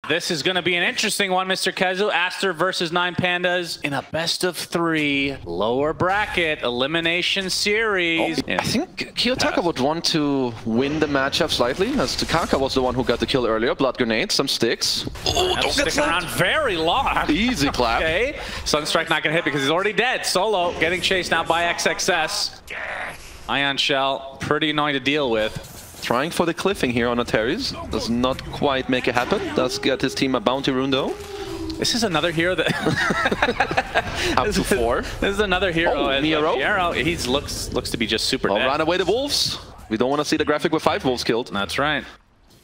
This is going to be an interesting one, Mr. Kezu. Aster versus 9Pandas in a best-of-3 lower bracket elimination series. I think Kiyotaka would want to win the matchup slightly, as Kaka was the one who got the kill earlier. Blood grenade, some sticks. Oh, don't get around very long. Easy clap. Okay, Sunstrike not going to hit because he's already dead. Solo getting chased now by XXS. Ion Shell, pretty annoying to deal with. Trying for the cliffing here on Antares. Does not quite make it happen. Does get his team a bounty rune though. This is another hero that... Up to 4. This is another hero. Oh, MieRo. MieRo, he looks to be just super dead. Ran away the wolves. We don't want to see the graphic with 5 wolves killed. That's right.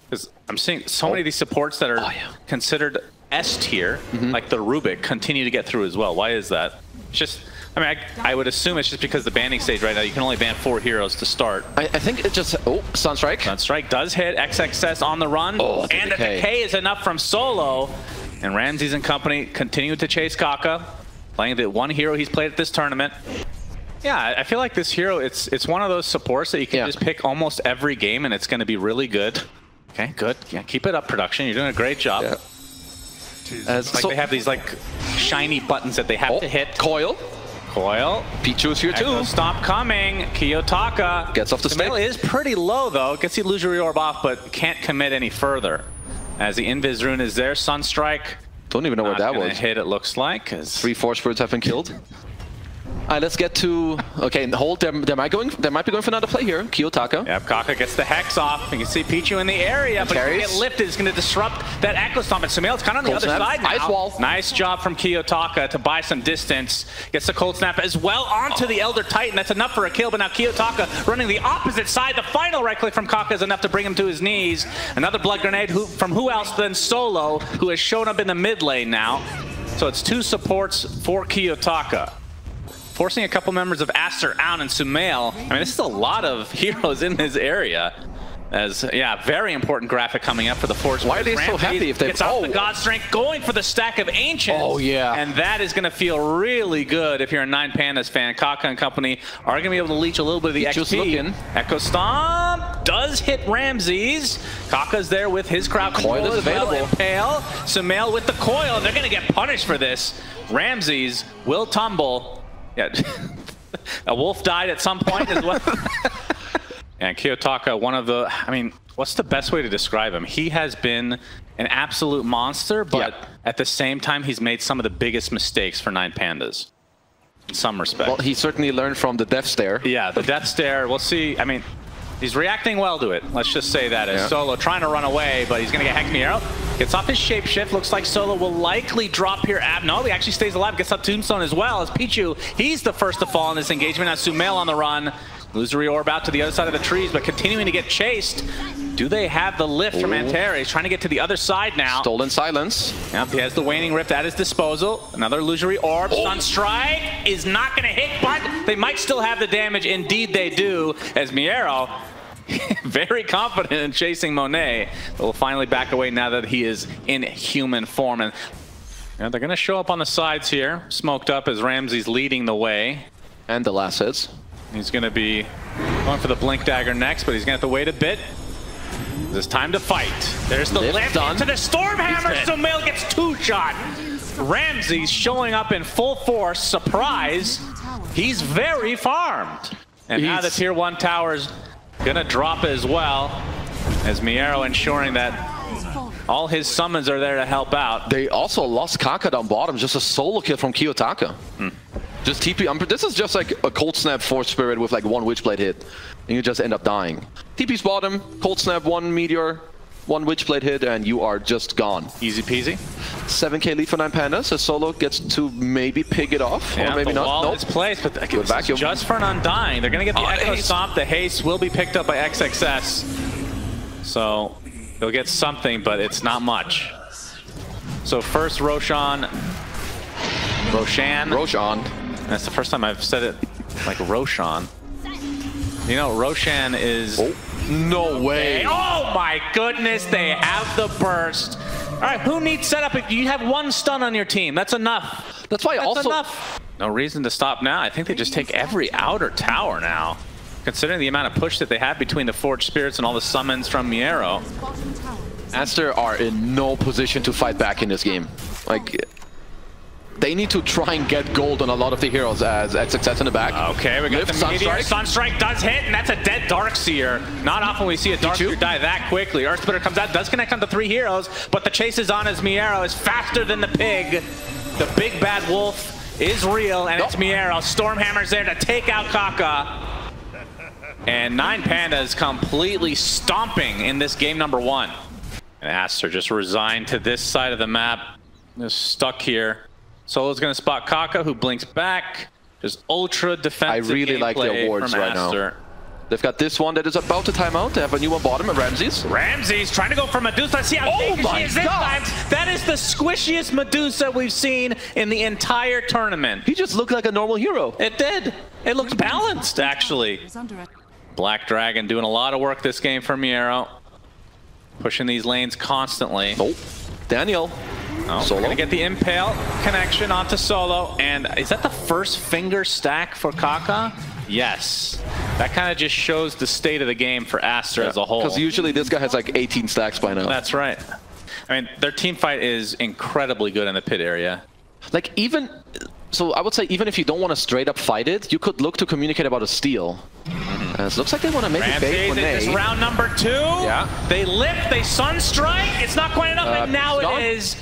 Because I'm seeing so many of these supports that are considered S tier, like the Rubik, continue to get through as well. Why is that? It's just... I mean, I would assume it's just because the banning stage right now, you can only ban 4 heroes to start. I think it just... Oh, Sunstrike. Sunstrike does hit. XXS on the run. Oh, and the decay is enough from Solo. And Ramses and company continue to chase Kaka, playing the one hero he's played at this tournament. Yeah, I feel like this hero, it's one of those supports that you can just pick almost every game and it's going to be really good. Okay, good. Yeah, keep it up, production. You're doing a great job. Yeah. It's like they have these like shiny buttons that they have to hit. Coil. Pichu's here too. Stop coming. Kiyotaka gets off the stick. SumaiL is pretty low though. Gets the illusory orb off, but can't commit any further. As the Invis rune is there, Sunstrike. Don't even know where that was. Hit, it looks like. 3 Force Spirits have been killed. Alright, let's get to... Okay, hold. They might be going for another play here. Kiyotaka. Yep, Kaka gets the Hex off. You can see Pichu in the area, but if he get lifted, it's going to disrupt that Echo Stomp. And SumaiL's kind of on the other side now. Ice wall. Nice job from Kiyotaka to buy some distance. Gets the Cold Snap as well onto the Elder Titan. That's enough for a kill, but now Kiyotaka running the opposite side. The final right click from Kaka is enough to bring him to his knees. Another Blood Grenade from who else than Solo, who has shown up in the mid lane now. So it's 2 supports for Kiyotaka. Forcing a couple members of Aster out and SumaiL. I mean, this is a lot of heroes in this area. As, yeah, very important graphic coming up for the Force. Why are they so happy if they... Gets off the God Strength, going for the stack of Ancients. Oh, yeah. And that is going to feel really good if you're a 9Pandas fan. Kaka and company are going to be able to leech a little bit of the XP. Echo Stomp does hit Ramses. Kaka's there with his crowd control. Coil is available. Pale. SumaiL with the coil. They're going to get punished for this. Ramses will tumble. Yeah, a wolf died at some point as well. And Kiyotaka, one of the, I mean, what's the best way to describe him? He has been an absolute monster, but at the same time, he's made some of the biggest mistakes for 9Pandas. In some respect. Well, he certainly learned from the Death Stare. Yeah, the Death Stare, we'll see. I mean, he's reacting well to it. Let's just say that. As Solo trying to run away, but he's going to get MieRo. Gets off his shapeshift. Looks like Solo will likely drop here. No, he actually stays alive. Gets up Tombstone as well as Pichu. He's the first to fall in this engagement. Now SumaiL on the run. Illusory Orb out to the other side of the trees, but continuing to get chased. Do they have the lift from Antares? Trying to get to the other side now. Stolen Silence. Yep, he has the Waning Rift at his disposal. Another Illusory Orb. Sunstrike is not going to hit, but they might still have the damage. Indeed they do, as MieRo very confident in chasing Monet. Will finally back away now that he is in human form. And they're going to show up on the sides here. Smoked up as Ramses leading the way. And the last hits. He's going to be going for the Blink Dagger next, but he's going to have to wait a bit. It's time to fight. There's the lift into the Stormhammer. SumaiL gets 2-shot. Ramses showing up in full force. Surprise. He's very farmed. And now the tier 1 tower's gonna drop as well, as MieRo ensuring that all his summons are there to help out. They also lost Kaka down bottom, just a solo kill from Kiyotaka. Just TP. This is just like a Cold Snap Force Spirit with like 1 Witchblade hit, and you just end up dying. TP's bottom, Cold Snap, 1 Meteor, 1 Witchblade hit, and you are just gone. Easy peasy. 7k lead for 9Pandas, as Solo gets to maybe pick it off, or maybe not. Nope. It's placed, but again, just for an Undying. They're going to get the Echo Stomp. The haste will be picked up by XXS. So they'll get something, but it's not much. So first Roshan. That's the first time I've said it like Roshan. You know, Roshan is... No way. Oh my goodness, they have the burst. All right, who needs setup? You have 1 stun on your team. That's enough. That's why also... enough. No reason to stop now. I think they just take every outer tower now. Considering the amount of push that they have between the Forged Spirits and all the summons from MieRo. Aster are in no position to fight back in this game. Like, they need to try and get gold on a lot of the heroes as success in the back. Okay, we got the Sunstrike. Sunstrike does hit, and that's a dead Darkseer. Not often we see a Darkseer die that quickly. Earthsplitter comes out, does connect on the 3 heroes, but the chase is on as MieRo is faster than the pig. The big bad wolf is real, and it's MieRo. Stormhammer's there to take out Kaka. And 9 Pandas completely stomping in this game number 1. And Aster just resigned to this side of the map. Just stuck here. Solo's going to spot Kaka, who blinks back. Just ultra defensive. I really like the awards right now. They've got this one that is about to time out. They have a new one bottom, Ramses. Ramses trying to go for Medusa. See how big she is this time. That is the squishiest Medusa we've seen in the entire tournament. He just looked like a normal hero. It did. It looked balanced, actually. Black Dragon doing a lot of work this game for MieRo. Pushing these lanes constantly. Nope. Daniel. Solo. Gonna get the Impale connection onto Solo. And is that the first finger stack for Kaka? Yes. That kind of just shows the state of the game for Aster as a whole. Because usually this guy has like 18 stacks by now. That's right. I mean, their team fight is incredibly good in the pit area. Like even, so I would say even if you don't want to straight up fight it, you could look to communicate about a steal. It looks like they want to make it big Monet. This round number 2. Yeah. They lift, they Sunstrike. It's not quite enough, and now it is.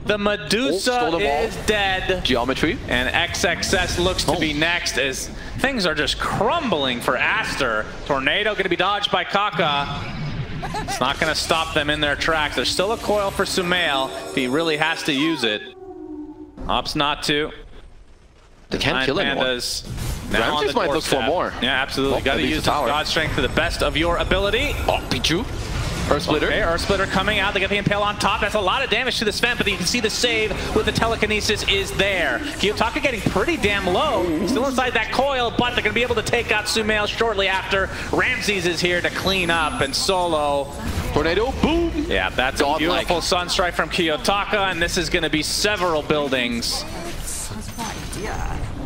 The Medusa is dead. Geometry. And XXS looks to be next as things are just crumbling for Aster. Tornado going to be dodged by Kaka. It's not going to stop them in their tracks. There's still a coil for SumaiL if he really has to use it. Opts not to. They can't kill anyone. Ramses might look for more. Yeah, absolutely. Got to use the God Strength to the best of your ability. Oh, Pichu. Earthsplitter. Okay, Earthsplitter coming out. They get the Impale on top. That's a lot of damage to the Sven, but you can see the save with the telekinesis is there. Kiyotaka getting pretty damn low. Still inside that coil, but they're going to be able to take out SumaiL shortly after. Ramses is here to clean up, and Solo. Tornado, boom! Yeah, that's a beautiful Sunstrike from Kiyotaka, and this is going to be several buildings.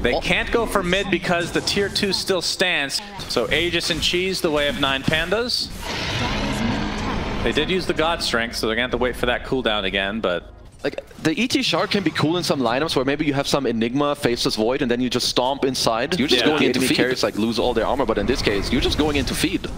They can't go for mid because the tier 2 still stands. So Aegis and Cheese the way of 9 Pandas. They did use the God Strength, so they're going to have to wait for that cooldown again, but... Like, the ET Shard can be cool in some lineups where maybe you have some Enigma, Faceless Void, and then you just stomp inside. You're just going into feed. Carries, like, lose all their armor, but in this case, you're just going into feed.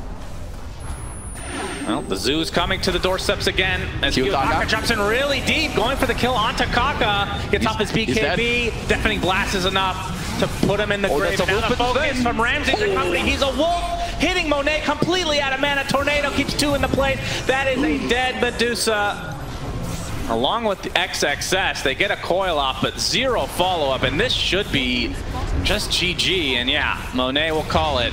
Well, the Zoo's coming to the doorsteps again as Kaka jumps in really deep, going for the kill onto Kaka. Gets off his BKB. Deafening Blast is enough to put him in the grave. Now the focus from Ramses and company. He's a wolf, hitting Monet completely out of mana. Tornado keeps 2 in the plate. That is a dead Medusa. Along with the XXS, they get a coil off, but 0 follow-up, and this should be just GG. And yeah, Monet will call it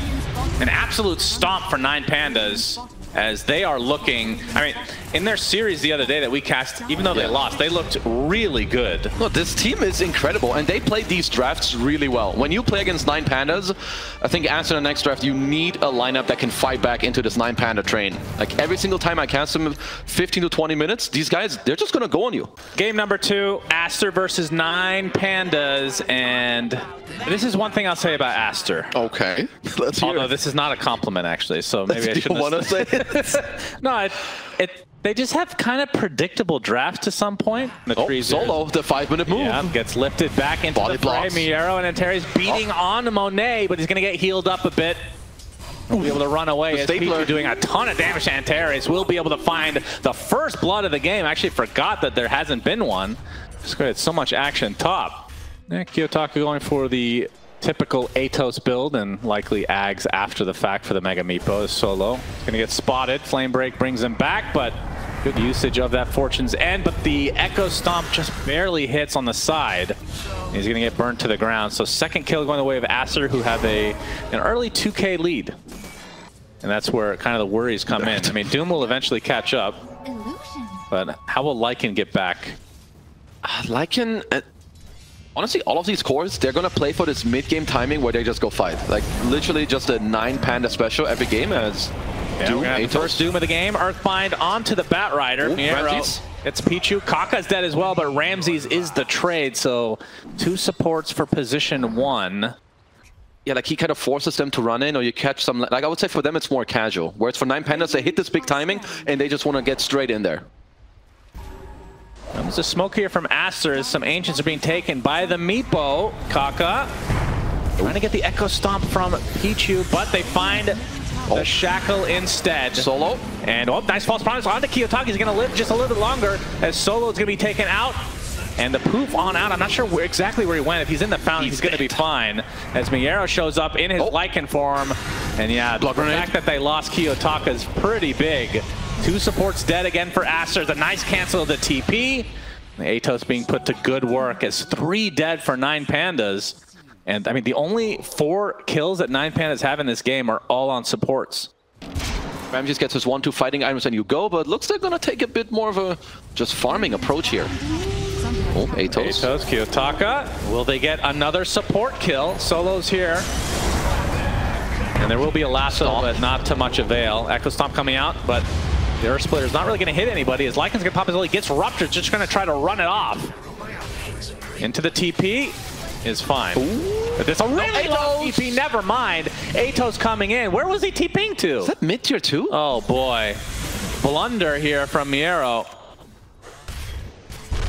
an absolute stomp for 9 Pandas. As they are looking, I mean, in their series the other day that we cast, even though they lost, they looked really good. No, this team is incredible, and they played these drafts really well. When you play against 9 Pandas, I think after the next draft, you need a lineup that can fight back into this 9 Panda train. Like, every single time I cast them 15 to 20 minutes, these guys, they're just going to go on you. Game number 2, Aster versus 9 Pandas, and this is one thing I'll say about Aster. Okay, let's hear Although this is not a compliment, actually, so maybe I shouldn't want to say it. No, they just have kind of predictable drafts to some point. Solo, the 5-minute move. Yeah, gets lifted back into the fray. MieRo and Antares beating on Monet, but he's going to get healed up a bit. We'll be able to run away as Pichu doing a ton of damage to Antares. We'll be able to find the first blood of the game. I actually forgot that there hasn't been one. Just got so much action top. Yeah, Kiyotaka going for the typical Atos build and likely Ags after the fact for the Mega Meepo is Solo. Gonna get spotted. Flame Break brings him back, but good usage of that Fortune's End. But the Echo Stomp just barely hits on the side. He's gonna get burnt to the ground. So second kill going the way of Aster, who have an early 2K lead. And that's where kind of the worries come in. I mean, Doom will eventually catch up, but how will Lycan get back? Lycan... Honestly, all of these cores, they're going to play for this mid-game timing where they just go fight. Like, literally just a 9 Panda special every game as Doom, the first Doom of the game. Earthbind onto the Batrider. MieRo gets Pichu. Kaka's dead as well, but Ramses is the trade, so 2 supports for position 1. Yeah, like he kind of forces them to run in, or you catch some... Like, I would say for them, it's more casual. Whereas for 9 Pandas, they hit this big timing, and they just want to get straight in there. There's a smoke here from Aster as some Ancients are being taken by the Meepo. Kaka trying to get the Echo Stomp from Pichu, but they find the Shackle instead. Solo. And nice false promise on to kiyotaka. He's going to live just a little bit longer as Solo is going to be taken out. And the poof on out. I'm not sure exactly where he went. If he's in the fountain, he's going to be fine. As MieRo shows up in his Lycan form. And yeah, the fact that they lost kiyotaka is pretty big. 2 supports dead again for Aster. The nice cancel of the TP. The Atos being put to good work as 3 dead for 9 Pandas. And I mean, the only 4 kills that 9 Pandas have in this game are all on supports. Ramses gets his 1-2 fighting items and you go, but looks like they're going to take a bit more of a just farming approach here. Oh, Atos. Atos, kiyotaka. Will they get another support kill? Solo's here. And there will be a lasso, but not to much avail. Echo Stomp coming out, but the Earth Splitter's not really going to hit anybody. As Lycan's going to pop his ult, he gets ruptured, just going to try to run it off. Into the TP is fine. Ooh. But there's a really low TP, never mind. Atos coming in. Where was he TPing to? Is that mid-tier 2? Oh boy. Blunder here from MieRo.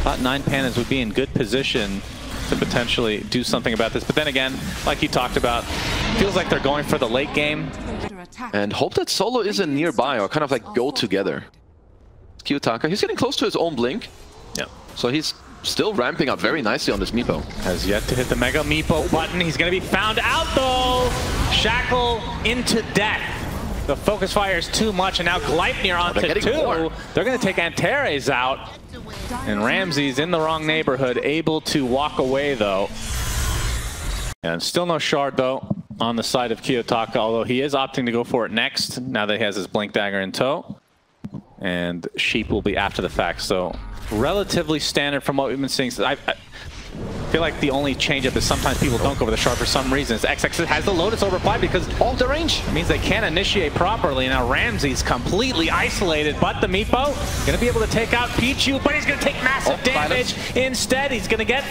Thought 9 Pandas would be in good position to potentially do something about this. But then again, like you talked about, feels like they're going for the late game. And hope that Solo isn't nearby or kind of like go together. kiyotaka, he's getting close to his own blink. Yeah. So he's still ramping up very nicely on this Meepo. Has yet to hit the Mega Meepo button. He's going to be found out though. Shackle into death. The focus fire is too much, and now Gleipnir onto 2. More. They're going to take Antares out. And Ramses in the wrong neighborhood, able to walk away though. And still no shard though on the side of kiyotaka, although he is opting to go for it next, now that he has his Blink Dagger in tow. And Sheep will be after the fact, so relatively standard from what we've been seeing. I feel like the only change-up is sometimes people don't go for the shard for some reason. XX has the Lotus overapplied because all the range means they can't initiate properly. Now Ramses completely isolated, but the Meepo going to be able to take out Pichu, but he's going to take massive damage. Instead, he's going to get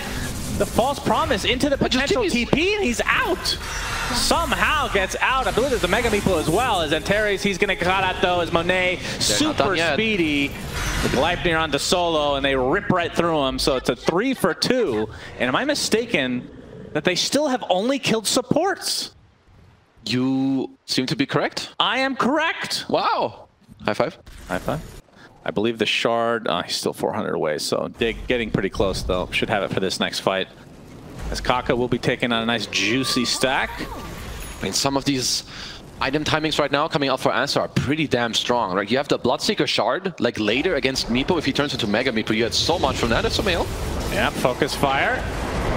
the false promise into the potential TP, and he's out. Somehow gets out. I believe there's a Mega Meepo as well. As Antares, he's going to cut out though, as Monet, super speedy. The Gleipnir onto Solo, and they rip right through him. So it's a 3 for 2. And am I mistaken that they still have only killed supports? You seem to be correct. I am correct. Wow. High five. High five. I believe the shard, he's still 400 away, so getting pretty close though. Should have it for this next fight. As Kaka will be taking on a nice juicy stack. I mean, some of these item timings right now coming out for Aster are pretty damn strong. Right? You have the Bloodseeker shard, like later against Meepo. If he turns into Mega Meepo, you had so much from that as SumaiL. Yeah, focus fire.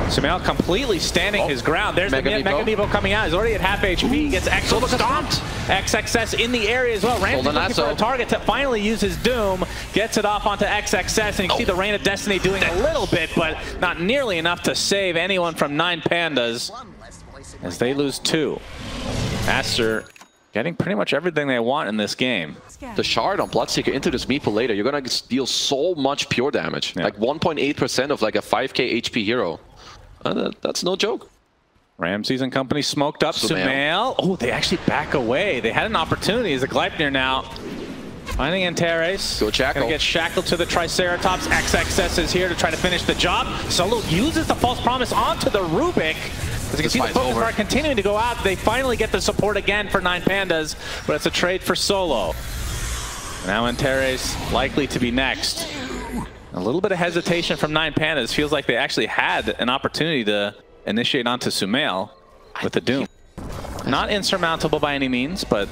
SumaiL completely standing his ground. There's the Mega Meepo coming out. He's already at half HP. He gets Echo Stomped. XXS in the area as well. Ramsey looking for a target to finally use his Doom. Gets it off onto XXS, and you see the Reign of Destiny doing a little bit, but not nearly enough to save anyone from 9 Pandas as they lose 2. Aster getting pretty much everything they want in this game. The shard on Bloodseeker into this Meepo later, you're going to deal so much pure damage. Yeah. Like 1.8% of like a 5k HP hero. That's no joke. Ramses and company smoked up. SumaiL. Oh, they actually back away. They had an opportunity as a Gleipnir now. Finding Antares. Go Shackle. Gonna get Shackled to the Triceratops. XXS is here to try to finish the job. Solo uses the false promise onto the Rubik. As you can see, the focus are continuing to go out. They finally get the support again for 9 Pandas, but it's a trade for Solo. Now Antares likely to be next. A little bit of hesitation from 9 Pandas. Feels like they actually had an opportunity to initiate onto SumaiL with the Doom. Not insurmountable by any means, but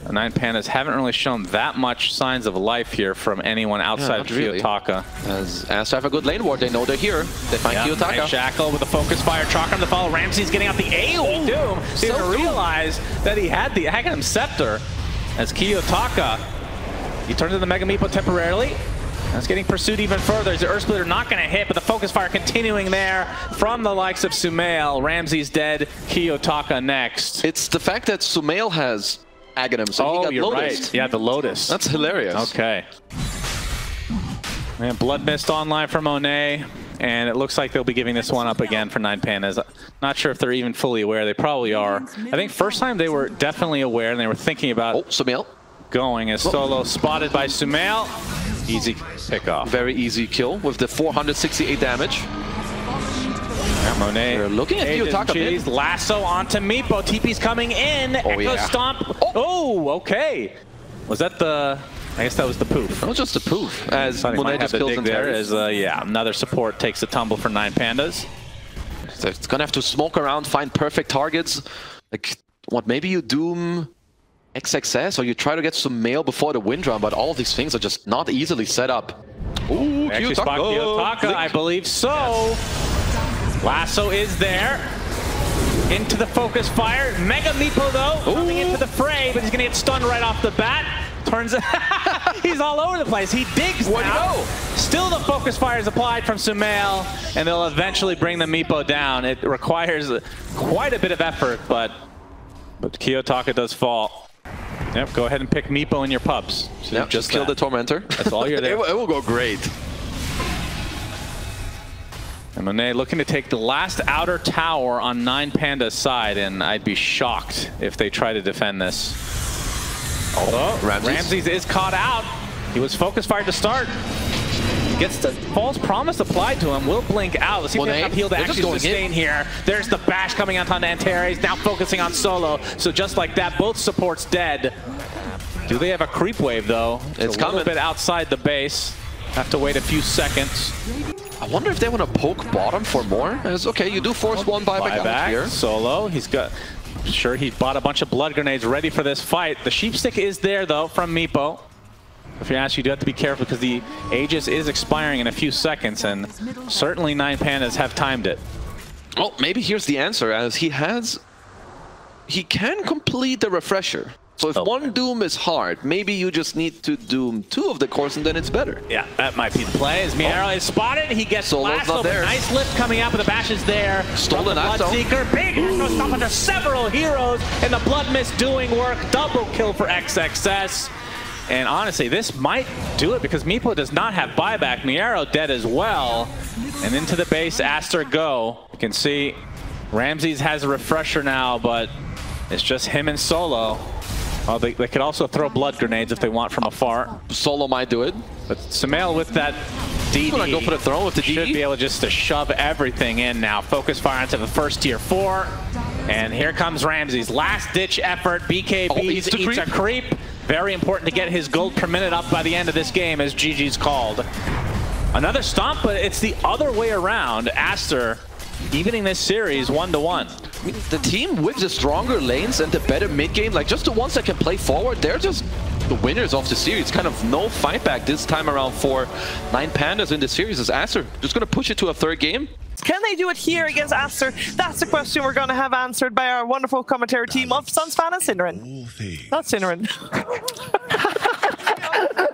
the 9 Pandas haven't really shown that much signs of life here from anyone outside of kiyotaka. As Aster have a good lane ward, they know they're here. They find kiyotaka. Nice Shackle with the focus fire. Chakram to follow. Ramsey's getting out the AoE Doom. Didn't realize that he had the Aghanim Scepter as kiyotaka. He turns to the Mega Meepo temporarily. That's getting pursued even further. Is the Earth Splitter not going to hit, but the focus fire continuing there from the likes of SumaiL. Ramsey's dead. kiyotaka next. It's the fact that SumaiL has Aghanim, so he got you're Lotus. Right. Yeah, the Lotus. That's hilarious. Okay. Man, Blood Mist online for Monet, and it looks like they'll be giving this one up again for 9 Pandas. Not sure if they're even fully aware. They probably are. I think first time they were definitely aware, and they were thinking about SumaiL going as Solo spotted by SumaiL. Easy pick off. Very easy kill with the 468 damage. Yeah, Monet. They're looking at kiyotaka. Lasso onto MieRo. TP's coming in. Oh, Echo Stomp. Oh, okay. Was that the... I guess that was the poof. That was just a poof. As Monet just kills Antares. Yeah, another support takes a tumble for 9 Pandas. So it's gonna have to smoke around, find perfect targets. Like, what, maybe you doom XXS or you try to get SumaiL before the wind run, but all of these things are just not easily set up. Ooh, kiyotaka, I believe so. Lasso is there. Into the focus fire. Mega MieRo though, coming into the fray, but he's gonna get stunned right off the bat. Turns he's all over the place. He digs now. Still the focus fire is applied from SumaiL, and they'll eventually bring the MieRo down. It requires quite a bit of effort, but kiyotaka does fall. Yep, go ahead and pick MieRo in your pubs. So yep, just kill the Tormentor. That's all you're there. It will go great. And Monet looking to take the last outer tower on 9 Panda's side, and I'd be shocked if they try to defend this. Although Ramses is caught out. He was focus fired to start. Gets the false promise applied to him. Will blink out. Let's see if they have heal to actually sustain here. There's the bash coming out on Antares. Now focusing on Solo. So just like that, both supports dead. Do they have a creep wave though? It's a little bit outside the base. Have to wait a few seconds. I wonder if they want to poke bottom for more. It's okay, you do force one buyback out here. Solo, he's got... Sure, he bought a bunch of blood grenades ready for this fight. The sheepstick is there though from MieRo. If you ask, you do have to be careful because the Aegis is expiring in a few seconds, and certainly 9 Pandas have timed it. Well, maybe here's the answer, as he can complete the refresher. So if one doom is hard, maybe you just need to doom 2 of the course and then it's better. Yeah, that might be the play. As MieRo is spotted, he gets last over. Nice lift coming out, but the bash is there. Stolen Bloodseeker, big echo stomp under several heroes, and the Blood Mist doing work. Double kill for XXS. And honestly, this might do it because MieRo does not have buyback. MieRo dead as well. And into the base, Aster go. You can see Ramses has a refresher now, but it's just him and Solo. Oh, they could also throw blood grenades if they want from afar. Solo might do it. But SumaiL with that DD go for the throw with the DD. Should be able just to shove everything in now. Focus fire into the first tier 4. And here comes Ramses. Last ditch effort. BKB eats a creep. Very important to get his gold per minute up by the end of this game as GG's called. Another stomp, but it's the other way around. Aster evening this series 1-1. I mean, the team with the stronger lanes and the better mid game, like just the ones that can play forward, they're just the winners of the series. Kind of no fight back this time around for 9 Pandas in the series. As Aster just going to push it to a 3rd game. Can they do it here against Aster? That's the question we're going to have answered by our wonderful commentary team of Sunsfan and Synderen. Not Synderen.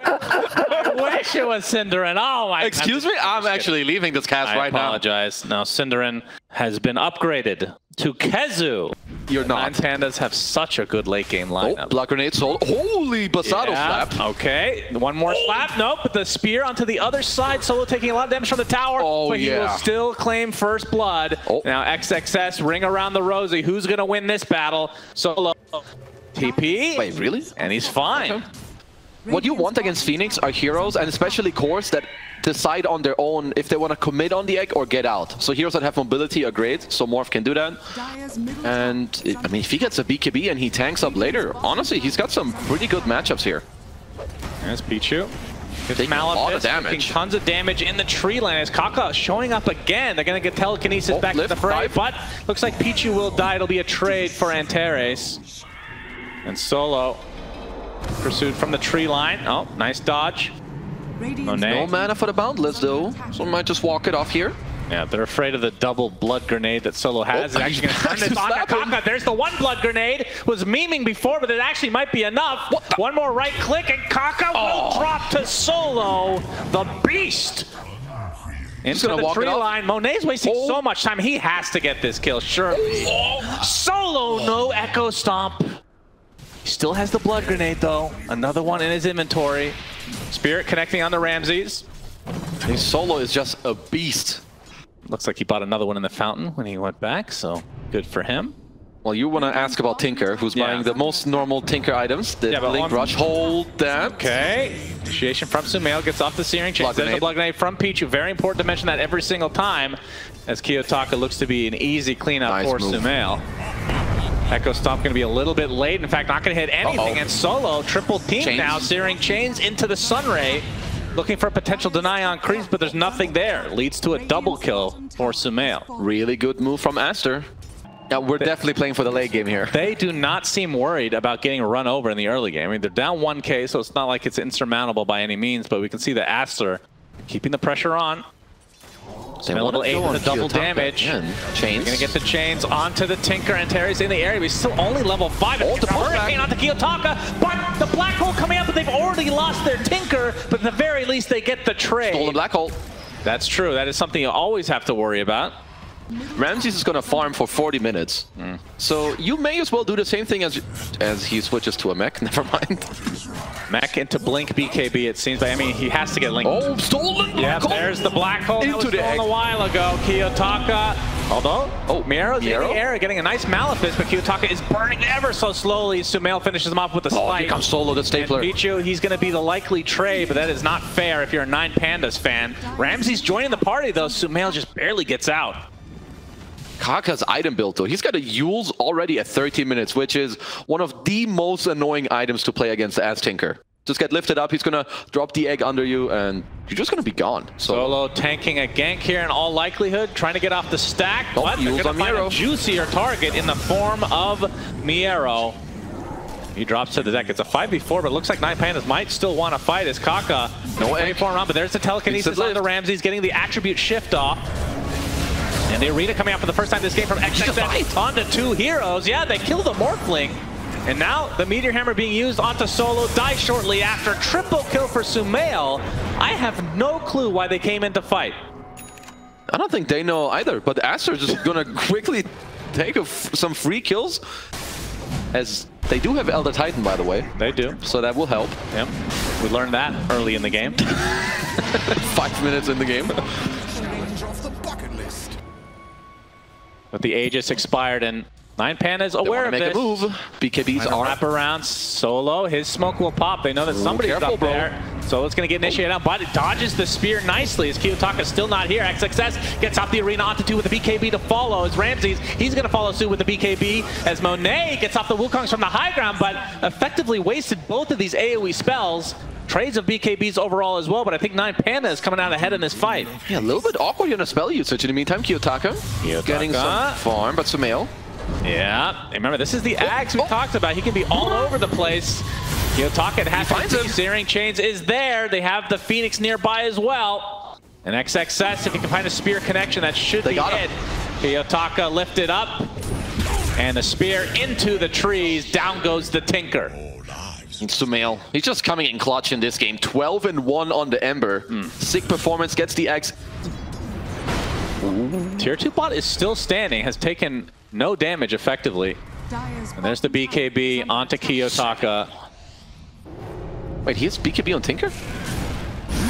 I wish it was Synderen. Oh my! Excuse me, I'm actually leaving this cast right now. I apologize. Now Synderen has been upgraded to Kezu. You're not. 9 Pandas have such a good late game lineup. Oh, blood grenade sold. Holy Basado slap. Okay, one more slap. Nope, but the spear onto the other side. Solo taking a lot of damage from the tower, but he will still claim first blood. Now XXS, ring around the rosy. Who's going to win this battle? Solo. TP. Wait, really? And he's fine. Okay. What you want against Phoenix are heroes, and especially cores, that decide on their own if they want to commit on the egg or get out. So heroes that have mobility are great, so Morph can do that. And, I mean, if he gets a BKB and he tanks up later, honestly, he's got some pretty good matchups here. There's Pichu. Taking a lot of damage. Taking tons of damage in the tree line as Kaka showing up again. They're going to get telekinesis back to the fray, but looks like Pichu will die. It'll be a trade for Antares. And Solo pursued from the tree line. Oh, nice dodge. Monet. No mana for the Boundless though, so might just walk it off here. Yeah, they're afraid of the double blood grenade that Solo has. It's actually going to turn this on Kaka. There's the one blood grenade. Was memeing before, but it actually might be enough. One more right click and Kaka will drop to Solo, the beast. Into the tree line. Monet's wasting so much time. He has to get this kill, surely. Solo, no echo stomp. He still has the blood grenade though. Another one in his inventory. Spirit connecting on the Ramses. His Solo is just a beast. Looks like he bought another one in the fountain when he went back, so good for him. Well, you want to ask about Tinker, who's buying the most normal Tinker items. The Blink Rush, hold that. Okay. Initiation from SumaiL, gets off the Searing Chains. There's a Blood Grenade from Pichu. Very important to mention that every single time, as kiyotaka looks to be an easy cleanup for SumaiL. Echo Stomp going to be a little bit late. In fact, not going to hit anything. And Solo, triple team now, Searing Chains into the Sunray. Looking for a potential deny on creeps, but there's nothing there. Leads to a double kill for SumaiL. Really good move from Aster. Yeah, we're definitely playing for the late game here. They do not seem worried about getting run over in the early game. I mean, they're down 1K, so it's not like it's insurmountable by any means, but we can see that Aster keeping the pressure on. And a little 8 with the double damage. Chains. Gonna get the chains onto the Tinker. Antares in the area, but he's still only level 5. It's a hurricane onto kiyotaka, but the black hole coming up, but they've already lost their Tinker, but at the very least they get the trade. Stolen black hole. That's true. That is something you always have to worry about. Ramses is going to farm for 40 minutes. So you may as well do the same thing as he switches to a mech. Never mind. Mech into Blink BKB, it seems. But I mean, he has to get linked. Oh, stolen! Yeah, there's the black hole that was stolen a while ago. Kiyotaka, although, MieRo's in the air, getting a nice Malefice, but Kiyotaka is burning ever so slowly. SumaiL finishes him off with a spike. Here comes Solo, the stapler. And Pichu, he's going to be the likely trade, but that is not fair if you're a 9 Pandas fan. Ramsey's joining the party, though. SumaiL just barely gets out. Kaka's item build, though. He's got a Yules already at 13 minutes, which is one of the most annoying items to play against as Tinker. Just get lifted up, he's going to drop the egg under you, and you're just going to be gone. Solo tanking a gank here in all likelihood, trying to get off the stack, but they're going to find a juicier target in the form of MieRo. He drops to the deck. It's a 5v4, but it looks like 9 Pandas might still want to fight as Kaka. No egg for him, but there's the telekinesis on the Ramses, getting the attribute shift off. And the arena coming out for the first time this game from XXX onto 2 heroes. Yeah, they killed the Morphling. And now the Meteor Hammer being used onto Solo, dies shortly after. Triple kill for SumaiL. I have no clue why they came in to fight. I don't think they know either, but Aster just gonna quickly take some free kills. As they do have Elder Titan, by the way. They do. So that will help. Yep. We learned that early in the game. 5 minutes in the game. But the Aegis expired, and 9 Pandas aware of this. Make a move. BKBs are wrap around Solo. His smoke will pop. They know that somebody's up there. Solo's going to get initiated out, but it dodges the spear nicely as Kiyotaka's still not here. XXX gets off the arena onto 2 with the BKB to follow. As Ramses, he's going to follow suit with the BKB as Monet gets off the Wukongs from the high ground, but effectively wasted both of these AoE spells. Trades of BKBs overall as well, but I think 9 Pandas is coming out ahead in this fight. Yeah, a little bit awkward in the spell usage. In the meantime, Kiyotaka getting some farm, but SumaiL. Yeah, remember, this is the Axe we talked about. He can be all over the place. Kiyotaka has him. Searing Chains is there. They have the Phoenix nearby as well. And XXS, if he can find a spear connection, that should be it. Kiyotaka lifted up, and the spear into the trees. Down goes the Tinker. SumaiL, he's just coming in clutch in this game. 12-1 on the Ember. Sick performance, gets the X. Tier 2 bot is still standing, has taken no damage effectively. And there's the BKB onto Kiyotaka. Wait, he has BKB on Tinker?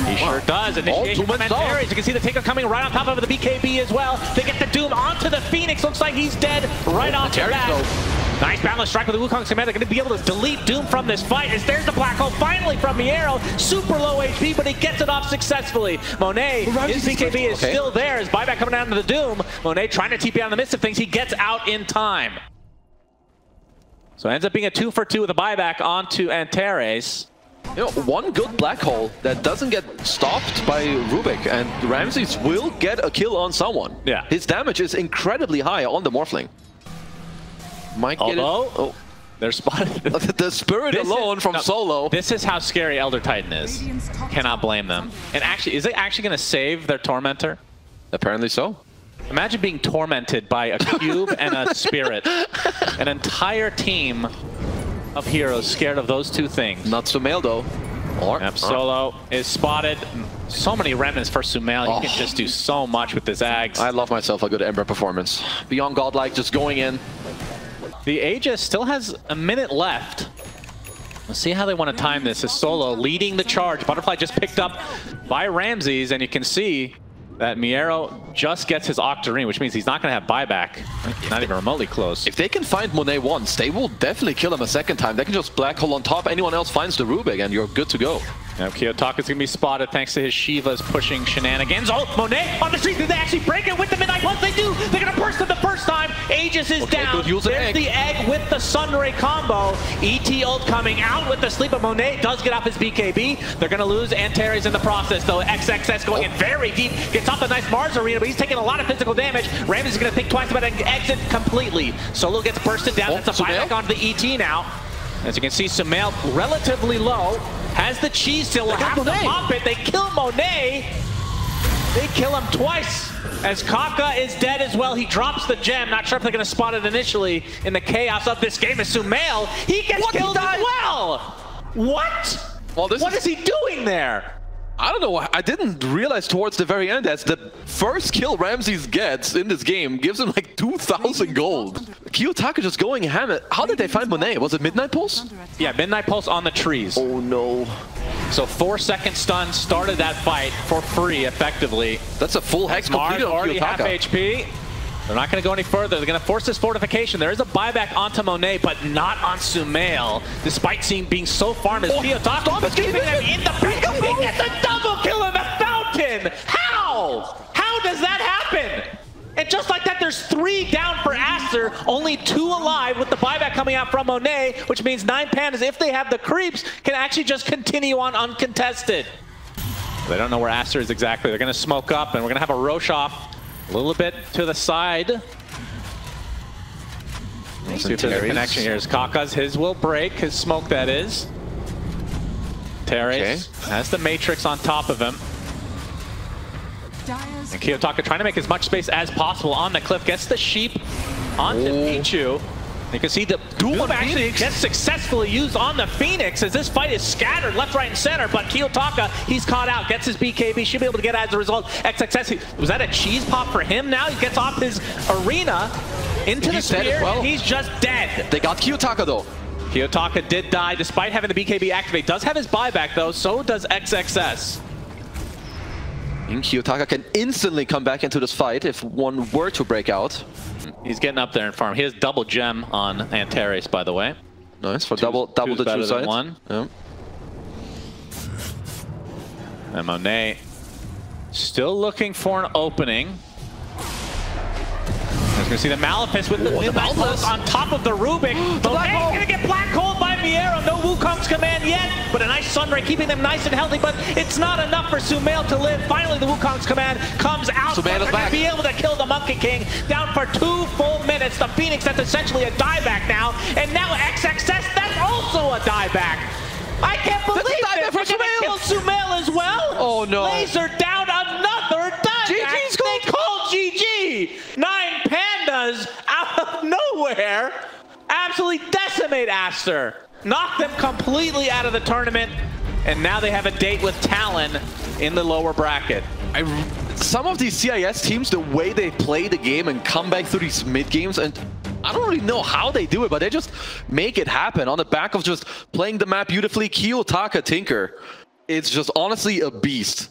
He sure does. Initiation from Antares. You can see the Tinker coming right on top of the BKB as well. They get the Doom onto the Phoenix. Looks like he's dead right off the bat. Nice balance strike with the Wukong Command. They're going to be able to delete Doom from this fight. As there's the black hole finally from MieRo. Super low HP, but he gets it off successfully. Monet, his BKB is still there. His buyback coming down to the Doom. Monet trying to TP out in the midst of things. He gets out in time. So it ends up being a 2-for-2 with a buyback onto Antares. You know, one good black hole that doesn't get stopped by Rubik, and Ramses will get a kill on someone. Yeah. His damage is incredibly high on the Morphling. Might get it. They're spotted. The spirit alone from Solo. This is how scary Elder Titan is. Cannot blame them. And actually, is it actually going to save their Tormentor? Apparently so. Imagine being tormented by a cube and a spirit. An entire team of heroes scared of those two things. Not SumaiL though. Solo is spotted. So many remnants for SumaiL. He can just do so much with this Ags. I love myself a good Ember performance. Beyond godlike, just going in. The Aegis still has a minute left. Let's see how they want to time this. As Solo leading the charge. Butterfly just picked up by Ramses, and you can see that MieRo just gets his Octarine, which means he's not going to have buyback. Not even remotely close. If they can find Monet once, they will definitely kill him a second time. They can just black hole on top. Anyone else finds the Rubik, and you're good to go. Yep, Kiyotaka's going to be spotted thanks to his Shiva's pushing shenanigans. Oh, Monet on the street. Did they actually break it with the Midnight Pulse? They do. They're going to burst it the first time. Aegis is down. There's the egg with the Sunray combo. ET ult coming out with the sleep, but Monet does get off his BKB. They're going to lose Antares in the process, though. XXS going in very deep. Gets off the nice Mars arena, but he's taking a lot of physical damage. Ramsey's is going to think twice about an exit completely. Solo gets bursted down. That's a buyback onto the ET now. As you can see, SumaiL relatively low. Has the cheese still, have to pop it. They kill Monet. They kill him twice. As Kaka is dead as well. He drops the gem. Not sure if they're going to spot it initially in the chaos of this game. As SumaiL, he gets killed as well. What? Well, what is he doing there? I don't know. I didn't realize towards the very end as the first kill Ramses gets in this game gives him like 2,000 gold. Kiyotaka just going ham. How did they find Monet? Was it Midnight Pulse? Yeah, Midnight Pulse on the trees. Oh no. So 4-second stun started that fight for free effectively. That's a full hex completed on already Kiyotaka. Half HP. They're not going to go any further. They're going to force this fortification. There is a buyback onto Monet, but not on SumaiL, despite being so farmed as Kiyotaka keeping them in the back. He gets a double kill in the fountain! How? How does that happen? And just like that, there's 3 down for Aster, only 2 alive with the buyback coming out from Monet, which means 9 Pandas, if they have the creeps, can actually just continue on uncontested. They don't know where Aster is exactly. They're going to smoke up, and we're going to have a Roche off a little bit to the side. Let's see if there's a connection here. Kaka's, his will break, his smoke that is. Antares has the Matrix on top of him. And Kiyotaka trying to make as much space as possible on the cliff. Gets the sheep onto Pichu. You can see the duel actually gets successfully used on the Phoenix as this fight is scattered left, right, and center. But Kiyotaka, he's caught out, gets his BKB, should be able to get as a result. XXS, was that a cheese pop for him now? He gets off his arena into the spear, and he's just dead. They got Kiyotaka though. Kiyotaka did die despite having the BKB activate. Does have his buyback though, so does XXS. And Kiyotaka can instantly come back into this fight if one were to break out. He's getting up there and farm. He has double gem on Antares, by the way. Nice for double the two sides. Yeah. And Monet still looking for an opening. As you can see the Malefice with the Midnight Pulse on top of the Rubik. Monet's gonna get black holed by MieRo. No Wukong's command yet, but a nice Sunray keeping them nice and healthy, but it's not enough for SumaiL to live. Finally, the Wukong's command comes out. They're gonna be able to kill the Monkey King down for 2 full minutes. The Phoenix, that's essentially a dieback now, and now XXS, that's also a dieback. I can't believe this. We're gonna kill SumaiL as well. Oh no. Laser down, another dieback. They call GG. 9 Pandas out of nowhere absolutely decimate Aster. Knock them completely out of the tournament, and now they have a date with Talon in the lower bracket. Some of these CIS teams, the way they play the game and come back through these mid games, and I don't really know how they do it, but they just make it happen on the back of just playing the map beautifully. Kiyotaka Tinker, it's just honestly a beast.